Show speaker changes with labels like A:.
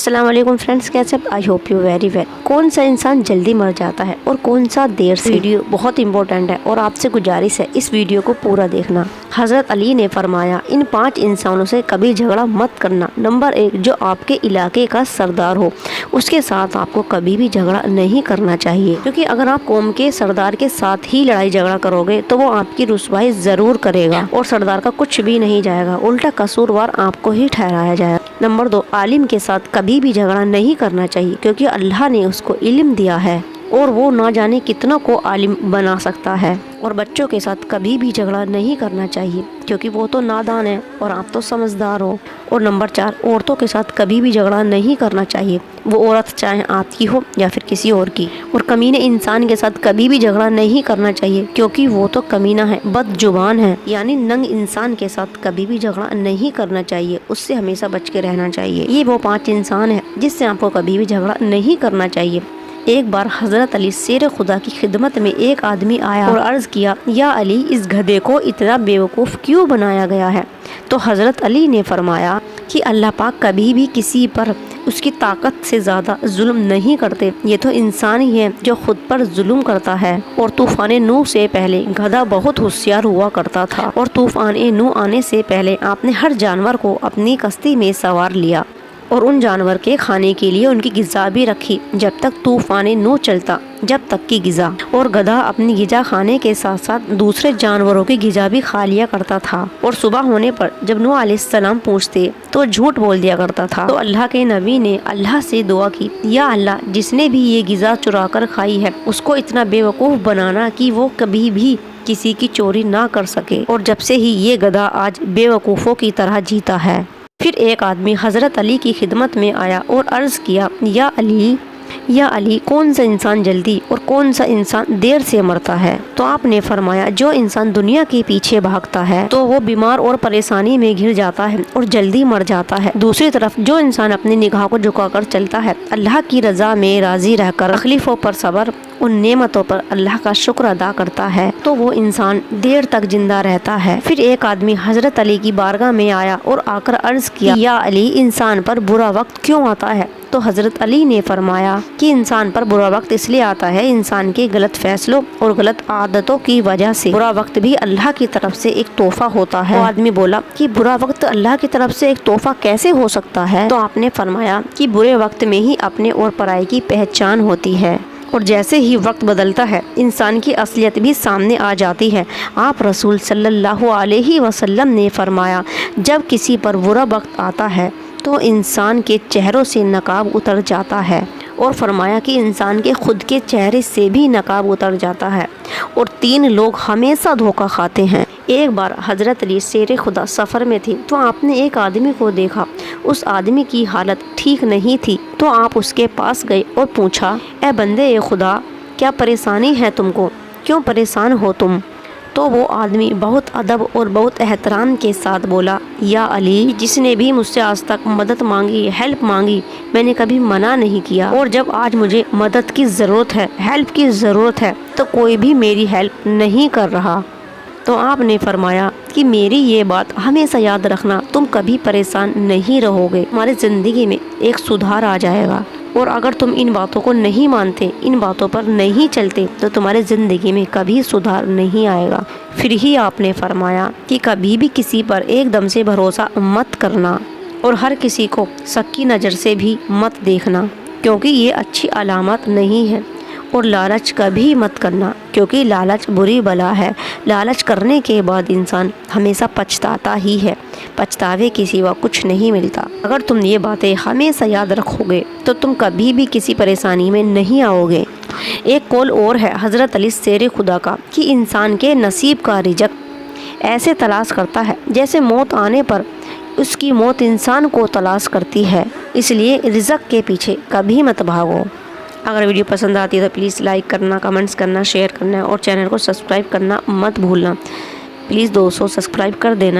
A: السلام علیکم فرینڈس، کیسے I hope you very well. کون سا انسان جلدی مر جاتا ہے اور کون سا دیر سے؟ ویڈیو بہت امپورٹنٹ ہے اور آپ سے گزارش ہے اس ویڈیو کو پورا دیکھنا۔ حضرت علی نے فرمایا، ان 5 انسانوں سے کبھی جھگڑا مت کرنا۔ نمبر 1، جو آپ کے علاقے کا سردار ہو اس کے ساتھ آپ کو کبھی بھی جھگڑا نہیں کرنا چاہیے، کیونکہ اگر آپ قوم کے سردار کے ساتھ ہی لڑائی جھگڑا کرو گے تو وہ آپ کی رسوائی ضرور کرے گا اور سردار کا کچھ بھی نہیں جائے گا، الٹا قصوروار آپ کو ہی ٹھہرایا جائے گا۔ نمبر 2، عالم کے ساتھ کبھی بھی جھگڑا نہیں کرنا چاہیے، کیونکہ اللہ نے اس کو علم دیا ہے اور وہ نہ جانے کتنوں کو عالم بنا سکتا ہے۔ اور بچوں کے ساتھ کبھی بھی جھگڑا نہیں کرنا چاہیے، کیونکہ وہ تو نادان ہے اور آپ تو سمجھدار ہو۔ اور نمبر 4، عورتوں کے ساتھ کبھی بھی جھگڑا نہیں کرنا چاہیے، وہ عورت چاہے آپ کی ہو یا پھر کسی اور کی۔ اور کمینے انسان کے ساتھ کبھی بھی جھگڑا نہیں کرنا چاہیے، کیونکہ وہ تو کمینہ ہے، بد زبان ہے۔ یعنی ننگ انسان کے ساتھ کبھی بھی جھگڑا نہیں کرنا چاہیے، اس سے ہمیشہ بچ کے رہنا چاہیے۔ یہ وہ 5 انسان ہیں جس سے آپ کو کبھی بھی جھگڑا نہیں کرنا چاہیے۔ ایک بار حضرت علی شیر خدا کی خدمت میں ایک آدمی آیا اور عرض کیا، یا علی، اس گدھے کو اتنا بیوقوف کیوں بنایا گیا ہے؟ تو حضرت علی نے فرمایا کہ اللہ پاک کبھی بھی کسی پر اس کی طاقت سے زیادہ ظلم نہیں کرتے، یہ تو انسان ہی ہے جو خود پر ظلم کرتا ہے۔ اور طوفان نوح سے پہلے گدھا بہت ہوشیار ہوا کرتا تھا، اور طوفان نوح آنے سے پہلے آپ نے ہر جانور کو اپنی کشتی میں سوار لیا اور ان جانور کے کھانے کے لیے ان کی غذا بھی رکھی جب تک طوفان نوح چلتا، جب تک کی غذا۔ اور گدھا اپنی غذا کھانے کے ساتھ ساتھ دوسرے جانوروں کی غذا بھی کھا لیا کرتا تھا، اور صبح ہونے پر جب نوح علیہ السلام پوچھتے تو جھوٹ بول دیا کرتا تھا۔ تو اللہ کے نبی نے اللہ سے دعا کی، یا اللہ، جس نے بھی یہ غذا چرا کر کھائی ہے اس کو اتنا بیوقوف بنانا کہ وہ کبھی بھی کسی کی چوری نہ کر سکے۔ اور جب سے ہی یہ گدھا آج بیوقوفوں کی طرح جیتا ہے۔ پھر ایک آدمی حضرت علی کی خدمت میں آیا اور عرض کیا، یا علی، کون سا انسان جلدی اور کون سا انسان دیر سے مرتا ہے؟ تو آپ نے فرمایا، جو انسان دنیا کے پیچھے بھاگتا ہے تو وہ بیمار اور پریشانی میں گھر جاتا ہے اور جلدی مر جاتا ہے۔ دوسری طرف جو انسان اپنی نگاہ کو جھکا کر چلتا ہے، اللہ کی رضا میں راضی رہ کر تکلیفوں پر صبر، ان نعمتوں پر اللہ کا شکر ادا کرتا ہے، تو وہ انسان دیر تک زندہ رہتا ہے۔ پھر ایک آدمی حضرت علی کی بارگاہ میں آیا اور آ کر عرض کیا، یا علی، انسان پر برا وقت کیوں آتا ہے؟ تو حضرت علی نے فرمایا کہ انسان پر برا وقت اس لیے آتا ہے انسان کے غلط فیصلوں اور غلط عادتوں کی وجہ سے۔ برا وقت بھی اللہ کی طرف سے ایک تحفہ ہوتا ہے۔ وہ آدمی بولا کہ برا وقت اللہ کی طرف سے ایک تحفہ کیسے ہو سکتا ہے؟ تو آپ نے فرمایا کہ برے وقت میں ہی اپنے اور پرائے کی پہچان ہوتی ہے، اور جیسے ہی وقت بدلتا ہے انسان کی اصلیت بھی سامنے آ جاتی ہے۔ آپ رسول صلی اللہ علیہ وسلم نے فرمایا، جب کسی پر برا وقت آتا ہے تو انسان کے چہروں سے نقاب اتر جاتا ہے، اور فرمایا کہ انسان کے خود کے چہرے سے بھی نقاب اتر جاتا ہے، اور 3 لوگ ہمیشہ دھوکہ کھاتے ہیں۔ ایک بار حضرت علی شیر خدا سفر میں تھے تو آپ نے ایک آدمی کو دیکھا، اس آدمی کی حالت ٹھیک نہیں تھی، تو آپ اس کے پاس گئے اور پوچھا، اے بندے خدا، کیا پریشانی ہے تم کو؟ کیوں پریشان ہو تم؟ تو وہ آدمی بہت ادب اور بہت احترام کے ساتھ بولا، یا علی، جس نے بھی مجھ سے آج تک مدد مانگی، ہیلپ مانگی، میں نے کبھی منع نہیں کیا، اور جب آج مجھے مدد کی ضرورت ہے، ہیلپ کی ضرورت ہے، تو کوئی بھی میری ہیلپ نہیں کر رہا۔ تو آپ نے فرمایا کہ میری یہ بات ہمیشہ یاد رکھنا، تم کبھی پریشان نہیں رہو گے، تمہاری زندگی میں ایک سدھار آ جائے گا، اور اگر تم ان باتوں کو نہیں مانتے، ان باتوں پر نہیں چلتے، تو تمہاری زندگی میں کبھی سدھار نہیں آئے گا۔ پھر ہی آپ نے فرمایا کہ کبھی بھی کسی پر ایک دم سے بھروسہ مت کرنا، اور ہر کسی کو شک کی نظر سے بھی مت دیکھنا، کیونکہ یہ اچھی علامت نہیں ہے۔ اور لالچ کبھی مت کرنا، کیونکہ لالچ بری بلا ہے۔ لالچ کرنے کے بعد انسان ہمیشہ پچھتاتا ہی ہے، پچھتاوے کے سوا کچھ نہیں ملتا۔ اگر تم یہ باتیں ہمیشہ یاد رکھو گے تو تم کبھی بھی کسی پریشانی میں نہیں آؤ گے۔ ایک قول اور ہے حضرت علی شیر خدا کا کہ انسان کے نصیب کا رزق ایسے تلاش کرتا ہے جیسے موت آنے پر اس کی موت انسان کو تلاش کرتی ہے، اس لیے رزق کے پیچھے کبھی مت بھاگو۔ اگر ویڈیو پسند آتی ہے تو پلیز لائک کرنا، کمنٹس کرنا، شیئر کرنا، اور چینل کو سبسکرائب کرنا مت بھولنا۔ پلیز دوستو سبسکرائب کر دینا۔